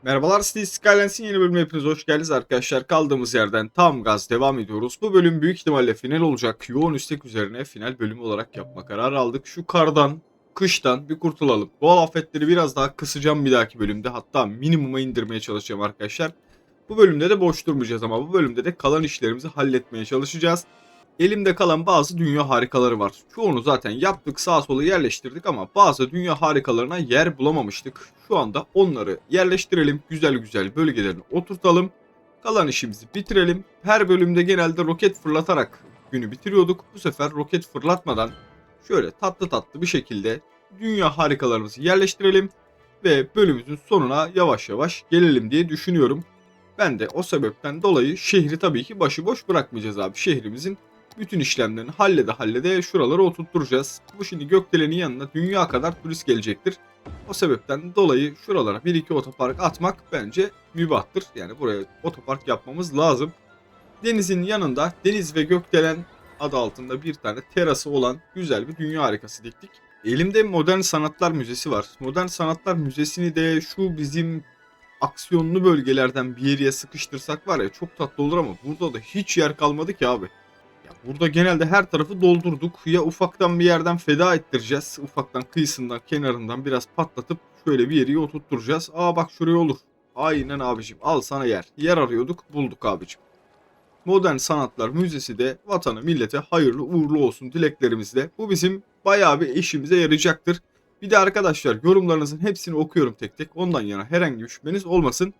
Merhabalar, City Skylines'in yeni bölümüne hepiniz hoş geldiniz arkadaşlar. Kaldığımız yerden tam gaz devam ediyoruz. Bu bölüm büyük ihtimalle final olacak. Yoğun istek üzerine final bölümü olarak yapma kararı aldık. Şu kardan, kıştan bir kurtulalım. Doğal afetleri biraz daha kısacağım bir dahaki bölümde. Hatta minimuma indirmeye çalışacağım arkadaşlar. Bu bölümde de boş durmayacağız ama bu bölümde de kalan işlerimizi halletmeye çalışacağız. Elimde kalan bazı dünya harikaları var. Çoğunu zaten yaptık, sağa sola yerleştirdik ama bazı dünya harikalarına yer bulamamıştık. Şu anda onları yerleştirelim, güzel güzel bölgelerini oturtalım. Kalan işimizi bitirelim. Her bölümde genelde roket fırlatarak günü bitiriyorduk. Bu sefer roket fırlatmadan şöyle tatlı tatlı bir şekilde dünya harikalarımızı yerleştirelim ve bölümümüzün sonuna yavaş yavaş gelelim diye düşünüyorum. Ben de o sebepten dolayı şehri tabii ki başıboş bırakmayacağız abi. Şehrimizin bütün işlemlerini hallede şuralara oturtturacağız. Bu şimdi gökdelenin yanına dünya kadar turist gelecektir. O sebepten dolayı şuralara bir iki otopark atmak bence mübahtır. Yani buraya otopark yapmamız lazım. Denizin yanında deniz ve gökdelen adı altında bir tane terası olan güzel bir dünya harikası diktik. Elimde Modern Sanatlar Müzesi var. Modern Sanatlar Müzesi'ni de şu bizim aksiyonlu bölgelerden bir yere sıkıştırsak var ya çok tatlı olur ama burada da hiç yer kalmadı ki abi. Ya burada genelde her tarafı doldurduk. Ya ufaktan bir yerden feda ettireceğiz. Ufaktan kıyısından, kenarından biraz patlatıp şöyle bir yeri oturtturacağız. Aa bak şuraya olur. Aynen abicim. Al sana yer. Yer arıyorduk, bulduk abicim. Modern Sanatlar Müzesi de vatanı millete hayırlı uğurlu olsun dileklerimizle. Bu bizim bayağı bir işimize yarayacaktır. Bir de arkadaşlar yorumlarınızın hepsini okuyorum tek tek. Ondan yana herhangi bir şüpheniz olmasın.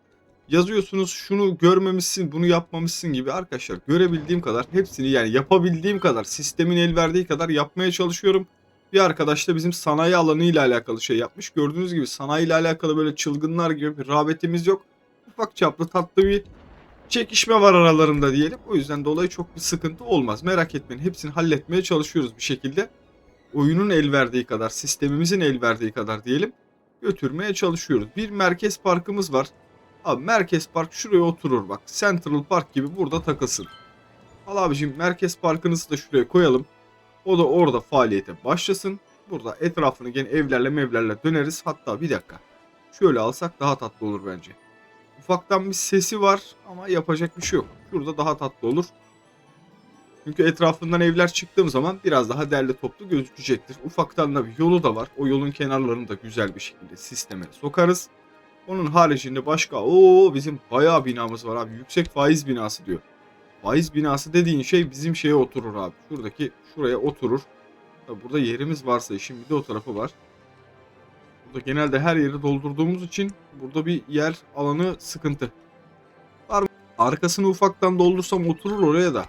Yazıyorsunuz şunu görmemişsin, bunu yapmamışsın gibi arkadaşlar görebildiğim kadar hepsini yani yapabildiğim kadar sistemin el verdiği kadar yapmaya çalışıyorum. Bir arkadaş da bizim sanayi alanı ile alakalı şey yapmış. Gördüğünüz gibi sanayi ile alakalı böyle çılgınlar gibi bir rağbetimiz yok. Ufak çaplı tatlı bir çekişme var aralarında diyelim. O yüzden dolayı çok bir sıkıntı olmaz. Merak etmeyin hepsini halletmeye çalışıyoruz bir şekilde. Oyunun el verdiği kadar, sistemimizin el verdiği kadar diyelim götürmeye çalışıyoruz. Bir merkez parkımız var. Abi merkez park şuraya oturur bak. Central Park gibi burada takılsın. Al abicim merkez parkınızı da şuraya koyalım. O da orada faaliyete başlasın. Burada etrafını gene evlerle mevlerle döneriz. Hatta bir dakika. Şöyle alsak daha tatlı olur bence. Ufaktan bir sesi var ama yapacak bir şey yok. Şurada daha tatlı olur. Çünkü etrafından evler çıktığım zaman biraz daha derli toplu gözükecektir. Ufaktan da bir yolu da var. O yolun kenarlarını da güzel bir şekilde sisteme sokarız. Onun haricinde başka bizim bayağı binamız var abi. Yüksek faiz binası diyor. Faiz binası dediğin şey bizim şeye oturur abi. Şuraya oturur. Tabi burada yerimiz varsa işin bir de o tarafı var. Burada genelde her yeri doldurduğumuz için burada bir yer alanı sıkıntı. Var mı? Arkasını ufaktan doldursam oturur oraya da.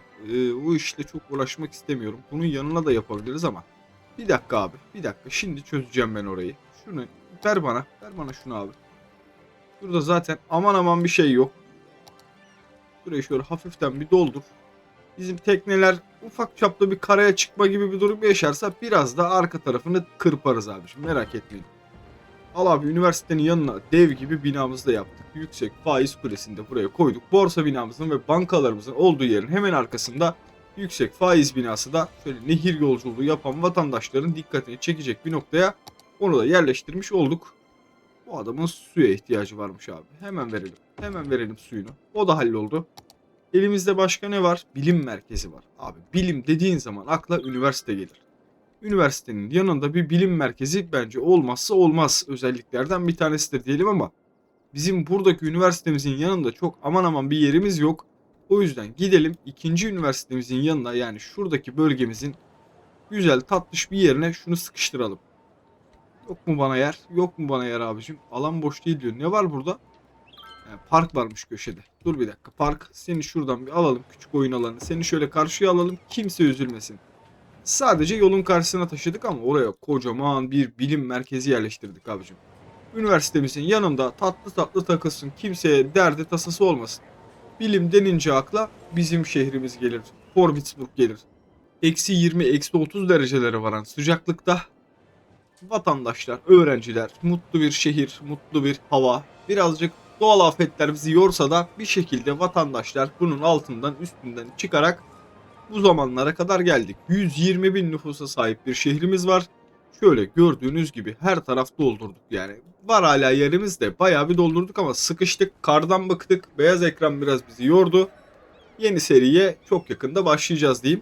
Bu işle çok uğraşmak istemiyorum. Bunun yanına da yapabiliriz ama. Bir dakika abi. Bir dakika. Şimdi çözeceğim ben orayı. Şunu ver bana. Ver bana şunu abi. Burada zaten aman aman bir şey yok. Burayı şöyle hafiften bir doldur. Bizim tekneler ufak çaplı bir karaya çıkma gibi bir durum yaşarsa biraz da arka tarafını kırparız abiciğim. Merak etmeyin. Al abi üniversitenin yanına dev gibi binamızı da yaptık. Yüksek faiz kulesini de buraya koyduk. Borsa binamızın ve bankalarımızın olduğu yerin hemen arkasında yüksek faiz binası da şöyle nehir yolculuğu yapan vatandaşların dikkatini çekecek bir noktaya onu da yerleştirmiş olduk. Bu adamın suya ihtiyacı varmış abi. Hemen verelim. Hemen verelim suyunu. O da halloldu. Elimizde başka ne var? Bilim merkezi var. Abi bilim dediğin zaman akla üniversite gelir. Üniversitenin yanında bir bilim merkezi bence olmazsa olmaz özelliklerden bir tanesidir diyelim ama bizim buradaki üniversitemizin yanında çok aman aman bir yerimiz yok. O yüzden gidelim ikinci üniversitemizin yanına yani şuradaki bölgemizin güzel tatlış bir yerine şunu sıkıştıralım. Yok mu bana yer? Yok mu bana yer abicim? Alan boş değil diyor. Ne var burada? Yani park varmış köşede. Dur bir dakika. Park. Seni şuradan bir alalım. Küçük oyun alanı. Seni şöyle karşıya alalım. Kimse üzülmesin. Sadece yolun karşısına taşıdık ama oraya kocaman bir bilim merkezi yerleştirdik abicim. Üniversitemizin yanında tatlı tatlı takılsın. Kimseye derdi tasası olmasın. Bilim denince akla bizim şehrimiz gelir. Forbitsburg gelir. -20, -30 derecelere varan sıcaklıkta vatandaşlar, öğrenciler, mutlu bir şehir, mutlu bir hava, birazcık doğal afetler bizi yorsa da bir şekilde vatandaşlar bunun altından üstünden çıkarak bu zamanlara kadar geldik. 120 bin nüfusa sahip bir şehrimiz var. şöyle gördüğünüz gibi her taraf doldurduk yani. Var hala yerimiz de bayağı bir doldurduk ama sıkıştık. Kardan bıktık. Beyaz ekran biraz bizi yordu. Yeni seriye çok yakında başlayacağız diyeyim.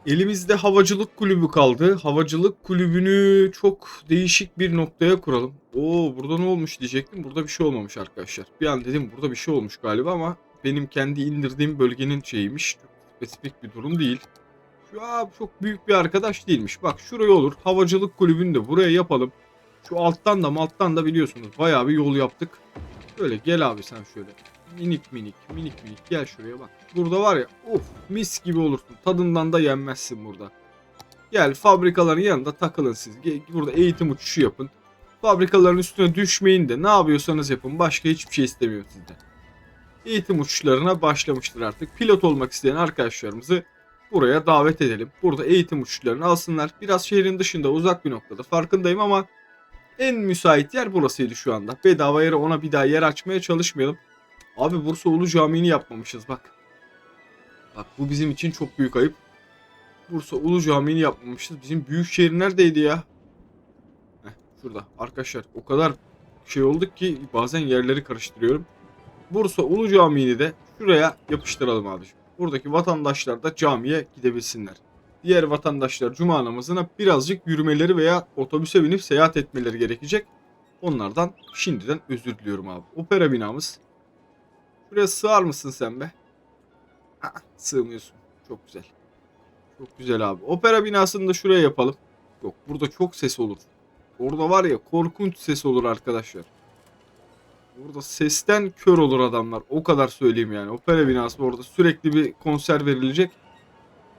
Elimizde havacılık kulübü kaldı. Havacılık kulübünü çok değişik bir noktaya kuralım. Oo, burada ne olmuş diyecektim. Burada bir şey olmamış arkadaşlar. Bir an dedim burada bir şey olmuş galiba ama benim kendi indirdiğim bölgenin şeyiymiş. Çok spesifik bir durum değil. Şu abi çok büyük bir arkadaş değilmiş. Bak şuraya olur. Havacılık kulübünü de buraya yapalım. Şu alttan da biliyorsunuz bayağı bir yol yaptık. Şöyle gel abi sen şöyle. Minik minik gel şuraya bak. Burada var ya of mis gibi olursun. Tadından da yenmezsin burada. Gel fabrikaların yanında takılın siz. Burada eğitim uçuşu yapın. Fabrikaların üstüne düşmeyin de ne yapıyorsanız yapın. Başka hiçbir şey istemiyorum sizden. Eğitim uçuşlarına başlamıştır artık. Pilot olmak isteyen arkadaşlarımızı buraya davet edelim. Burada eğitim uçuşlarını alsınlar. Biraz şehrin dışında uzak bir noktada farkındayım ama en müsait yer burasıydı şu anda. Bedava yere ona bir daha yer açmaya çalışmayalım. Abi Bursa Ulu Camii'ni yapmamışız bak. Bak bu bizim için çok büyük ayıp. Bursa Ulu Camii'ni yapmamışız. Bizim büyük şehir neredeydi ya? Heh, şurada. Arkadaşlar o kadar şey olduk ki bazen yerleri karıştırıyorum. Bursa Ulu Camii'ni de şuraya yapıştıralım abiciğim. Buradaki vatandaşlar da camiye gidebilsinler. Diğer vatandaşlar cuma namazına birazcık yürümeleri veya otobüse binip seyahat etmeleri gerekecek. Onlardan şimdiden özür diliyorum abi. Opera binamız. Şuraya sığar mısın sen be? Sığmıyorsun. Çok güzel. Çok güzel abi. Opera binasını da şuraya yapalım. Yok burada çok ses olur. Orada var ya korkunç ses olur arkadaşlar. Burada sesten kör olur adamlar. O kadar söyleyeyim yani. Opera binası orada sürekli bir konser verilecek.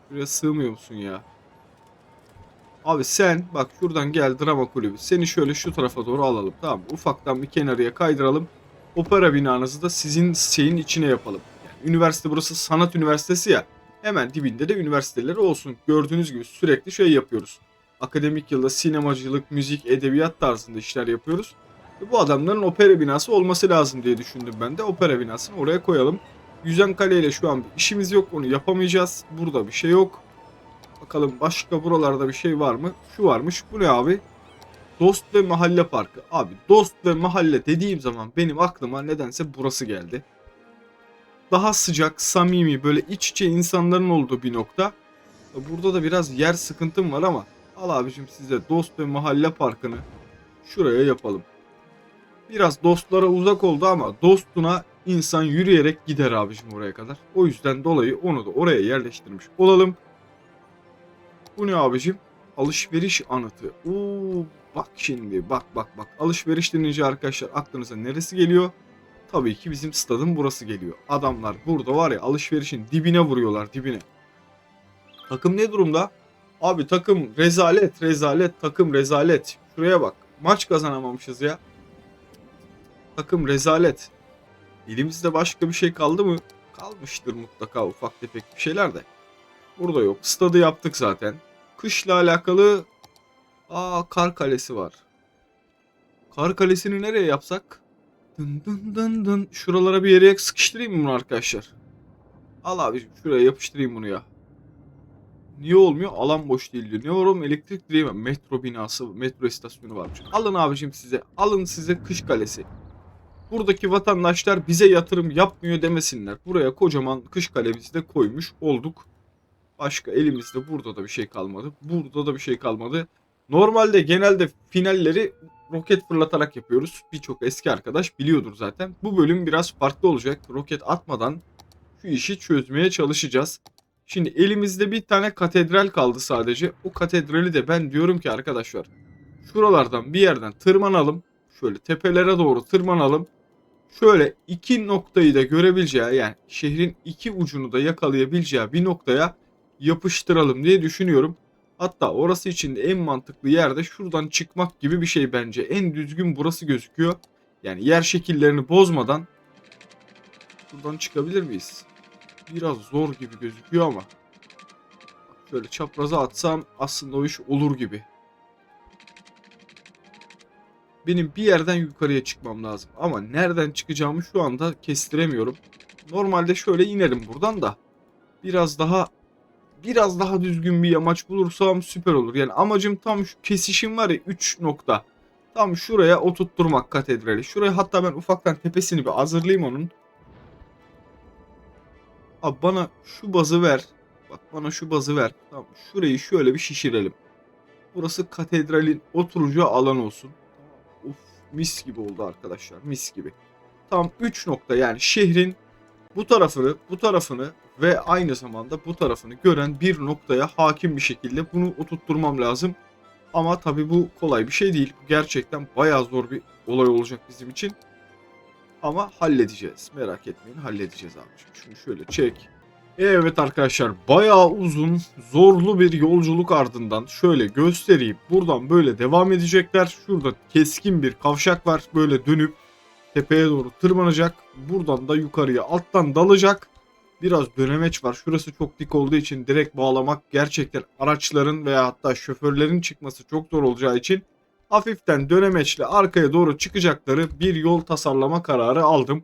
Şuraya sığmıyor musun ya? Abi sen bak şuradan gel drama kulübü. Seni şöyle şu tarafa doğru alalım. Tamam mı? Ufaktan bir kenarıya kaydıralım. Opera binanızı da sizin şeyin içine yapalım. Yani üniversite burası sanat üniversitesi ya. Hemen dibinde de üniversiteleri olsun. Gördüğünüz gibi sürekli şey yapıyoruz. Akademik yılda sinemacılık, müzik, edebiyat tarzında işler yapıyoruz. Ve bu adamların opera binası olması lazım diye düşündüm ben de. Opera binasını oraya koyalım. Yüzen Kale ile şu an bir işimiz yok. Onu yapamayacağız. Burada bir şey yok. Bakalım başka buralarda bir şey var mı? Şu varmış. Bu ne abi? Dost ve Mahalle Parkı. Abi Dost ve Mahalle dediğim zaman benim aklıma nedense burası geldi. Daha sıcak, samimi, böyle iç içe insanların olduğu bir nokta. Burada da biraz yer sıkıntım var ama al abicim size Dost ve Mahalle Parkı'nı şuraya yapalım. Biraz dostlara uzak oldu ama dostuna insan yürüyerek gider abicim oraya kadar. O yüzden dolayı onu da oraya yerleştirmiş olalım. Bu ne abicim? Alışveriş anıtı. Oo, bak şimdi bak. Alışveriş denince arkadaşlar aklınıza neresi geliyor? Tabii ki bizim stadın burası geliyor. Adamlar burada var ya alışverişin dibine vuruyorlar dibine. Takım ne durumda? Abi takım rezalet takım rezalet. Şuraya bak. Maç kazanamamışız ya. Takım rezalet. Elimizde başka bir şey kaldı mı? Kalmıştır mutlaka ufak tefek bir şeyler de. Burada yok. Stadı yaptık zaten. Kışla alakalı Kar Kalesi var. Kar Kalesi'ni nereye yapsak? Dın dın dın dın. Şuralara bir yere sıkıştırayım mı bunu arkadaşlar? Al abicim şuraya yapıştırayım bunu ya. Niye olmuyor? Alan boş değil diyor. Ne var oğlum? Elektrik direği var. Metro binası, metro istasyonu varmış. Alın abicim size. Alın size Kış Kalesi. Buradaki vatandaşlar bize yatırım yapmıyor demesinler. Buraya kocaman Kış Kalemizi de koymuş olduk. Başka elimizde burada da bir şey kalmadı. Burada da bir şey kalmadı. Normalde genelde finalleri roket fırlatarak yapıyoruz. Birçok eski arkadaş biliyordur zaten. Bu bölüm biraz farklı olacak. Roket atmadan şu işi çözmeye çalışacağız. Şimdi elimizde bir tane katedral kaldı sadece. O katedrali de ben diyorum ki arkadaşlar şuralardan bir yerden tırmanalım. Şöyle tepelere doğru tırmanalım. Şöyle iki noktayı da görebileceği yani şehrin iki ucunu da yakalayabileceği bir noktaya yapıştıralım diye düşünüyorum. Hatta orası için de en mantıklı yerde şuradan çıkmak gibi bir şey bence. En düzgün burası gözüküyor. Yani yer şekillerini bozmadan buradan çıkabilir miyiz? Biraz zor gibi gözüküyor ama. Şöyle çapraza atsam aslında o iş olur gibi. Benim bir yerden yukarıya çıkmam lazım. Ama nereden çıkacağımı şu anda kestiremiyorum. Normalde şöyle inerim buradan da. Biraz daha biraz daha düzgün bir yamaç bulursam süper olur. Yani amacım tam şu kesişim var ya, 3 nokta. Tam şuraya oturtturmak katedrali. Şuraya hatta ben ufaktan tepesini bir hazırlayayım onun. Abi bana şu bazı ver. Bak bana şu bazı ver. Tamam, şurayı şöyle bir şişirelim. Burası katedralin oturacağı alan olsun. Uf, mis gibi oldu arkadaşlar, mis gibi. Tam 3 nokta, yani şehrin bu tarafını ve aynı zamanda bu tarafını gören bir noktaya hakim bir şekilde bunu oturtturmam lazım. Ama tabii bu kolay bir şey değil. Gerçekten bayağı zor bir olay olacak bizim için. Ama halledeceğiz. Merak etmeyin, halledeceğiz abiciğim. Şunu şöyle çek. Evet arkadaşlar, bayağı uzun, zorlu bir yolculuk ardından şöyle göstereyim. Buradan böyle devam edecekler. Şurada keskin bir kavşak var. Böyle dönüp tepeye doğru tırmanacak. Buradan da yukarıya alttan dalacak. Biraz dönemeç var. Şurası çok dik olduğu için direkt bağlamak gerçekten araçların veya hatta şoförlerin çıkması çok zor olacağı için hafiften dönemeçle arkaya doğru çıkacakları bir yol tasarlama kararı aldım.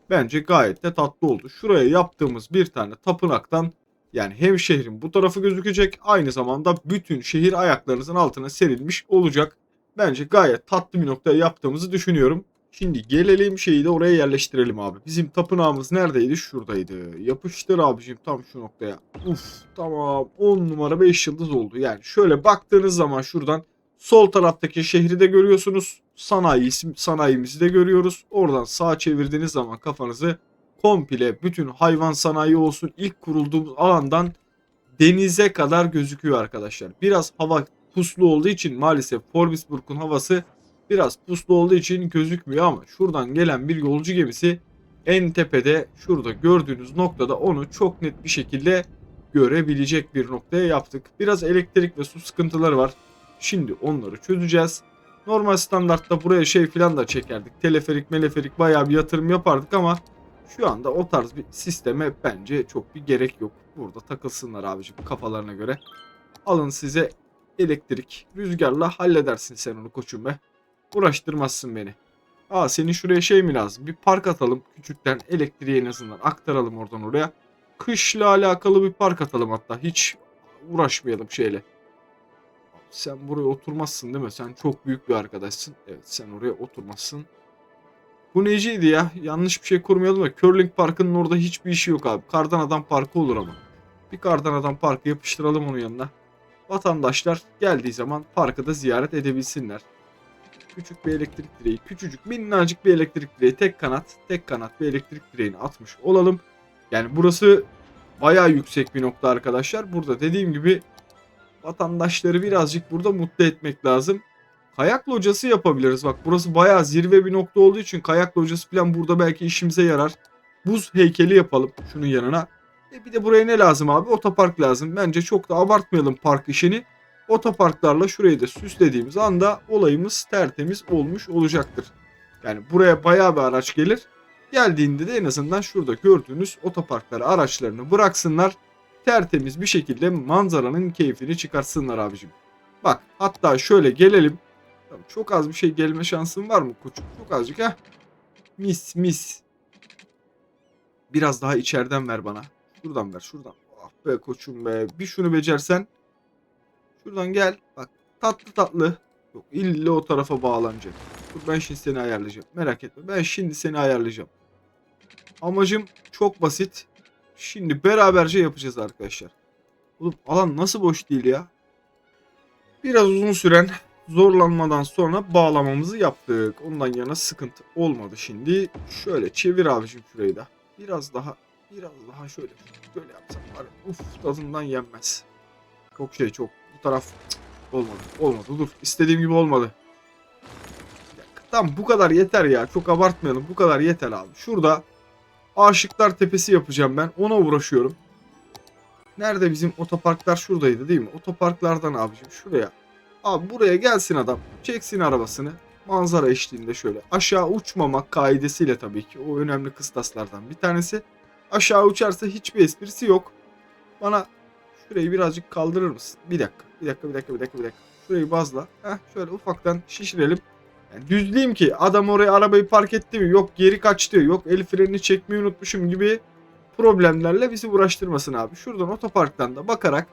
Bence gayet de tatlı oldu. Şuraya yaptığımız bir tane tapınaktan, yani hem şehrin bu tarafı gözükecek, aynı zamanda bütün şehir ayaklarınızın altına serilmiş olacak. Bence gayet tatlı bir noktaya yaptığımızı düşünüyorum. Şimdi gelelim şeyi de oraya yerleştirelim abi. Bizim tapınağımız neredeydi? Şuradaydı. Yapıştır abicim tam şu noktaya. Uf, tamam, 10 numara 5 yıldız oldu. Yani şöyle baktığınız zaman şuradan sol taraftaki şehri de görüyorsunuz. Sanayimizi de görüyoruz. Oradan sağa çevirdiğiniz zaman kafanızı komple bütün hayvan sanayi olsun, ilk kurulduğumuz alandan denize kadar gözüküyor arkadaşlar. Biraz hava puslu olduğu için maalesef Forbisburg'un havası biraz puslu olduğu için gözükmüyor ama şuradan gelen bir yolcu gemisi en tepede, şurada gördüğünüz noktada onu çok net bir şekilde görebilecek bir noktaya yaptık. Biraz elektrik ve su sıkıntıları var. Şimdi onları çözeceğiz. Normal standartta buraya şey falan da çekerdik. Teleferik bayağı bir yatırım yapardık ama şu anda o tarz bir sisteme bence çok bir gerek yok. Burada takılsınlar abicim kafalarına göre. Alın size elektrik. Rüzgarla halledersin sen onu koçum be. Uğraştırmazsın beni. Aa, senin şuraya şey mi lazım? Bir park atalım. Küçükten elektriği en azından aktaralım oradan oraya. Kışla alakalı bir park atalım hatta. Hiç uğraşmayalım şeyle. Sen buraya oturmazsın değil mi? Sen çok büyük bir arkadaşsın. Evet, sen oraya oturmazsın. Bu neciydi ya? Yanlış bir şey kurmayalım da Curling Park'ın orada hiçbir işi yok abi. Kardan Adam Parkı olur ama. Bir Kardan Adam Parkı yapıştıralım onun yanına. Vatandaşlar geldiği zaman parkı da ziyaret edebilsinler. Küçük bir elektrik direği, küçücük minnacık bir elektrik direği, tek kanat bir elektrik direğini atmış olalım. Yani burası bayağı yüksek bir nokta arkadaşlar. Burada dediğim gibi vatandaşları birazcık burada mutlu etmek lazım. Kayak locası yapabiliriz. Bak burası bayağı zirve bir nokta olduğu için kayak locası falan burada belki işimize yarar. Buz heykeli yapalım şunun yanına. Bir de buraya ne lazım abi? Otopark lazım. Bence çok da abartmayalım park işini. Otoparklarla şurayı da süslediğimiz anda olayımız tertemiz olmuş olacaktır. Yani buraya bayağı bir araç gelir. Geldiğinde de en azından şurada gördüğünüz otoparklara araçlarını bıraksınlar. Tertemiz bir şekilde manzaranın keyfini çıkarsınlar abicim. Bak hatta şöyle gelelim. Çok az bir şey gelme şansın var mı koçum? Çok azıcık ha. Mis mis. Biraz daha içeriden ver bana. Şuradan ver şuradan. Ah be koçum be. Bir şunu becersen. Şuradan gel. Bak tatlı tatlı. Yok illa o tarafa bağlanacak. Dur ben şimdi seni ayarlayacağım. Merak etme. Ben şimdi seni ayarlayacağım. Amacım çok basit. Şimdi beraberce yapacağız arkadaşlar. Oğlum alan nasıl boş değil ya? Biraz uzun süren zorlanmadan sonra bağlamamızı yaptık. Ondan yana sıkıntı olmadı şimdi. Şöyle çevir abicim şurayı da. Biraz daha şöyle yapsam var. Uf, tadından yenmez. Çok bu taraf olmadı dur. İstediğim gibi olmadı. Tamam bu kadar yeter ya. Çok abartmayalım. Bu kadar yeter abi. Şurada Aşıklar Tepesi yapacağım ben. Ona uğraşıyorum. Nerede bizim otoparklar? Şuradaydı değil mi? Otoparklardan abicim şuraya. Abi buraya gelsin adam. Çeksin arabasını. Manzara eşliğinde şöyle. Aşağı uçmamak kaidesiyle tabii ki. O önemli kıstaslardan bir tanesi. Aşağı uçarsa hiçbir esprisi yok. Bana şurayı birazcık kaldırır mısın? Bir dakika. Şurayı bazla. Şöyle ufaktan şişirelim. Yani düzleyeyim ki adam oraya arabayı park etti mi? Yok geri kaçtı. Yok el frenini çekmeyi unutmuşum gibi problemlerle bizi uğraştırmasın abi. Şuradan otoparktan da bakarak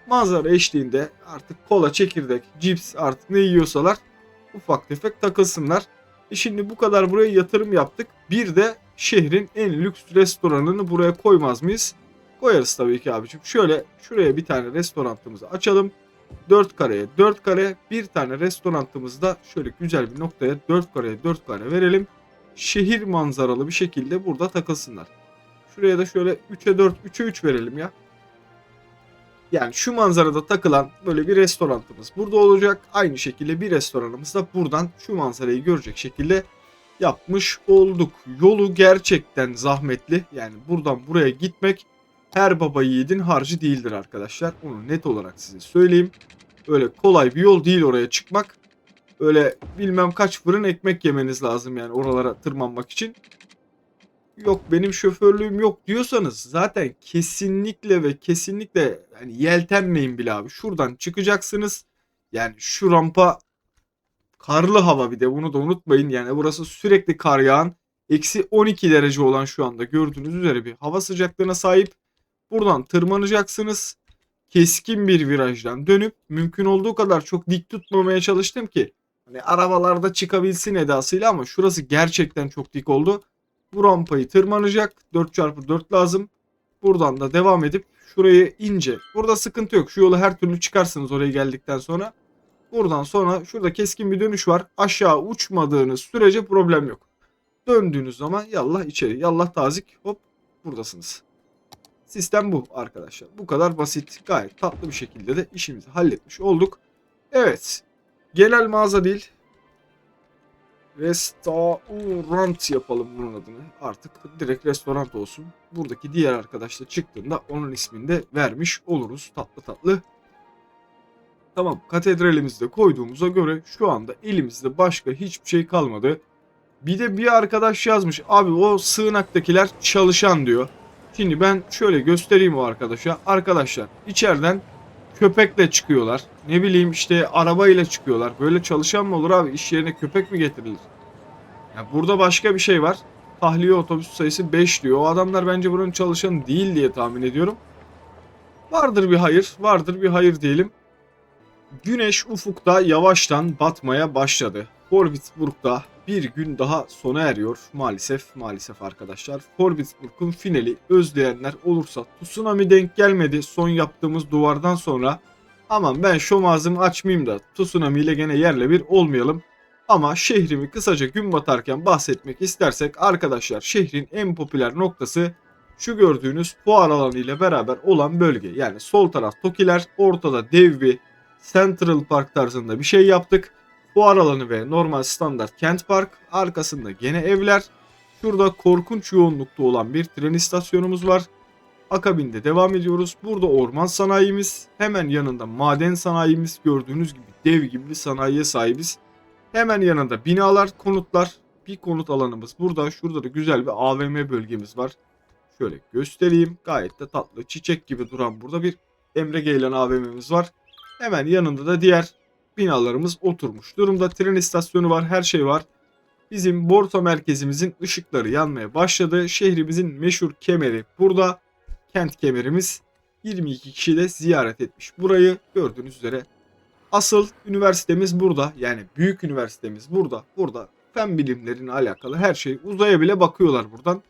manzara eşliğinde artık kola, çekirdek, cips artık ne yiyorsalar ufak tefek takılsınlar. Şimdi bu kadar buraya yatırım yaptık. Bir de şehrin en lüks restoranını buraya koymaz mıyız? Koyarız tabii ki abicim. Şöyle şuraya bir tane restoranımızı açalım. 4 kareye 4 kare, bir tane restoranımızda şöyle güzel bir noktaya 4 kareye 4 kare verelim. Şehir manzaralı bir şekilde burada takılsınlar. Şuraya da şöyle 3'e 4, 3'e 3 verelim ya. Yani şu manzarada takılan böyle bir restoranımız burada olacak. Aynı şekilde bir restoranımız da buradan şu manzarayı görecek şekilde yapmış olduk. Yolu gerçekten zahmetli. Yani buradan buraya gitmek her baba yiğidin harcı değildir arkadaşlar. Onu net olarak size söyleyeyim. Öyle kolay bir yol değil oraya çıkmak. Öyle bilmem kaç fırın ekmek yemeniz lazım yani oralara tırmanmak için. Yok benim şoförlüğüm yok diyorsanız zaten kesinlikle ve kesinlikle yani yeltenmeyin bile abi. Şuradan çıkacaksınız. Yani şu rampa karlı hava, bir de bunu da unutmayın. Yani burası sürekli kar yağan, eksi 12 derece olan şu anda gördüğünüz üzere bir hava sıcaklığına sahip. Buradan tırmanacaksınız. Keskin bir virajdan dönüp mümkün olduğu kadar çok dik tutmamaya çalıştım ki hani arabalarda çıkabilsin edasıyla, ama şurası gerçekten çok dik oldu. Bu rampayı tırmanacak. 4x4 lazım. Buradan da devam edip şurayı ince. Burada sıkıntı yok. Şu yolu her türlü çıkarsınız oraya geldikten sonra. Buradan sonra şurada keskin bir dönüş var. Aşağı uçmadığınız sürece problem yok. Döndüğünüz zaman yallah içeri, yallah tazik, hop buradasınız. Sistem bu arkadaşlar. Bu kadar basit, gayet tatlı bir şekilde de işimizi halletmiş olduk. Evet. Genel mağaza değil. Restaurant yapalım bunun adını. Artık direkt restoran olsun. Buradaki diğer arkadaş da çıktığında onun ismini de vermiş oluruz. Tatlı tatlı. Tamam, katedralimizi de koyduğumuza göre şu anda elimizde başka hiçbir şey kalmadı. Bir de bir arkadaş yazmış. Abi o sığınaktakiler çalışan diyor. Şimdi ben şöyle göstereyim o arkadaşa. Arkadaşlar içeriden köpekle çıkıyorlar. Ne bileyim işte arabayla çıkıyorlar. Böyle çalışan mı olur abi? İş yerine köpek mi getirilir? Ya burada başka bir şey var. Tahliye otobüs sayısı 5 diyor. O adamlar bence buranın çalışanı değil diye tahmin ediyorum. Vardır bir hayır, vardır bir hayır diyelim. Güneş ufukta yavaştan batmaya başladı. Forbitzburg'da bir gün daha sona eriyor. Maalesef arkadaşlar. Forbitzburg'un finali özleyenler olursa, tsunami denk gelmedi son yaptığımız duvardan sonra. Aman ben şom ağzımı açmayayım da tsunami ile gene yerle bir olmayalım. Ama şehrimi kısaca gün batarken bahsetmek istersek arkadaşlar, şehrin en popüler noktası şu gördüğünüz fuar alanı ile beraber olan bölge. Yani sol taraf Tokiler, ortada dev bir Central Park tarzında bir şey yaptık. Fuar alanı ve normal standart kent park. Arkasında gene evler. Şurada korkunç yoğunlukta olan bir tren istasyonumuz var. Akabinde devam ediyoruz. Burada orman sanayimiz. Hemen yanında maden sanayimiz. Gördüğünüz gibi dev gibi bir sanayiye sahibiz. Hemen yanında binalar, konutlar. Bir konut alanımız burada. Şurada da güzel bir AVM bölgemiz var. Şöyle göstereyim. Gayet de tatlı, çiçek gibi duran burada bir Emre Geylan AVM'miz var. Hemen yanında da diğer binalarımız oturmuş durumda. Tren istasyonu var, her şey var. Bizim borsa merkezimizin ışıkları yanmaya başladı. Şehrimizin meşhur kemeri burada. Kent kemerimiz. 22 kişi de ziyaret etmiş burayı. Gördüğünüz üzere. Asıl üniversitemiz burada. Yani büyük üniversitemiz burada. Burada fen bilimlerine alakalı her şey, uzaya bile bakıyorlar buradan.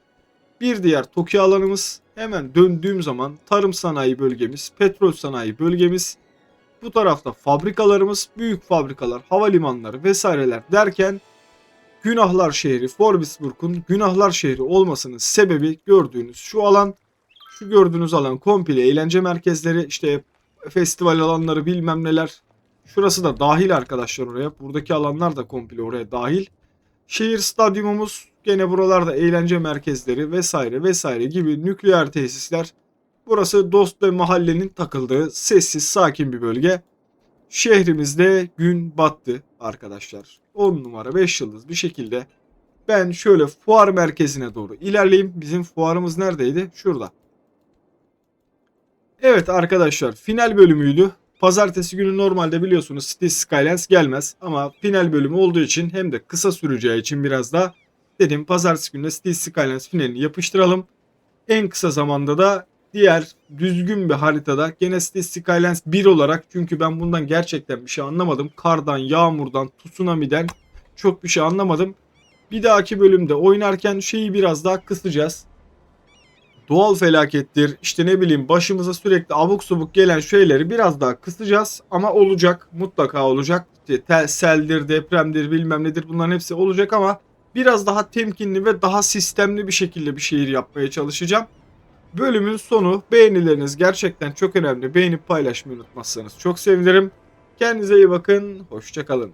Bir diğer TOKİ alanımız. Hemen döndüğüm zaman tarım sanayi bölgemiz, petrol sanayi bölgemiz. Bu tarafta fabrikalarımız, büyük fabrikalar, havalimanları vesaireler derken günahlar şehri, Forbitzburg'un günahlar şehri olmasının sebebi gördüğünüz şu alan. Şu gördüğünüz alan komple eğlence merkezleri, işte festival alanları, bilmem neler. Şurası da dahil arkadaşlar oraya. Buradaki alanlar da komple oraya dahil. Şehir stadyumumuz, gene buralarda eğlence merkezleri vesaire vesaire gibi nükleer tesisler. Burası dost ve mahallenin takıldığı sessiz sakin bir bölge. Şehrimizde gün battı arkadaşlar. 10 numara 5 yıldız bir şekilde. Ben şöyle fuar merkezine doğru ilerleyeyim. Bizim fuarımız neredeydi? Şurada. Evet arkadaşlar, final bölümüydü. Pazartesi günü normalde biliyorsunuz City Skylines gelmez. Ama final bölümü olduğu için hem de kısa süreceği için biraz da dedim pazartesi günü City Skylines finalini yapıştıralım. En kısa zamanda da diğer düzgün bir haritada gene Cities Skylines 1 olarak, çünkü ben bundan gerçekten bir şey anlamadım. Kardan, yağmurdan, tsunami'den çok bir şey anlamadım. Bir dahaki bölümde oynarken şeyi biraz daha kısacağız. Doğal felakettir, işte ne bileyim başımıza sürekli abuk subuk gelen şeyleri biraz daha kısacağız. Ama olacak, mutlaka olacak. İşte seldir, depremdir, bilmem nedir, bunların hepsi olacak ama biraz daha temkinli ve daha sistemli bir şekilde bir şehir yapmaya çalışacağım. Bölümün sonu, beğenileriniz gerçekten çok önemli. Beğenip paylaşmayı unutmazsanız çok sevinirim. Kendinize iyi bakın, hoşça kalın.